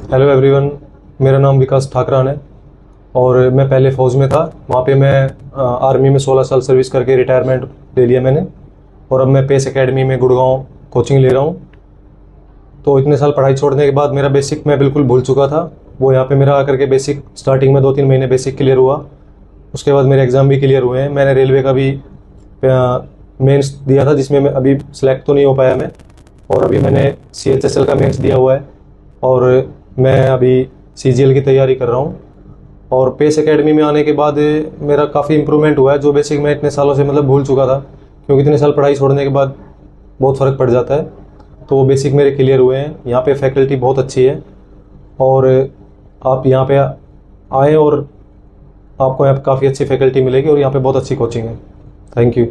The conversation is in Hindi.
हेलो एवरीवन, मेरा नाम विकास ठाकरान है और मैं पहले फ़ौज में था। वहाँ पे मैं आर्मी में 16 साल सर्विस करके रिटायरमेंट ले लिया मैंने। और अब मैं पेस एकेडमी में गुड़गांव कोचिंग ले रहा हूँ। तो इतने साल पढ़ाई छोड़ने के बाद मेरा बेसिक मैं बिल्कुल भूल चुका था। वो यहाँ पे मेरा आकर के बेसिक स्टार्टिंग में 2-3 महीने बेसिक क्लियर हुआ। उसके बाद मेरे एग्ज़ाम भी क्लियर हुए हैं। मैंने रेलवे का भी मेंस दिया था, जिसमें मैं अभी सेलेक्ट तो नहीं हो पाया मैं। और अभी मैंने CHSL का मेंस दिया हुआ है और मैं अभी CGL की तैयारी कर रहा हूँ। और पेस एकेडमी में आने के बाद मेरा काफ़ी इम्प्रूवमेंट हुआ है, जो बेसिक मैं इतने सालों से मतलब भूल चुका था, क्योंकि इतने साल पढ़ाई छोड़ने के बाद बहुत फ़र्क पड़ जाता है। तो वो बेसिक मेरे क्लियर हुए हैं। यहाँ पे फैकल्टी बहुत अच्छी है और आप यहाँ पे आएँ और आपको यहाँ पे काफ़ी अच्छी फैकल्टी मिलेगी और यहाँ पे बहुत अच्छी कोचिंग है। Thank you.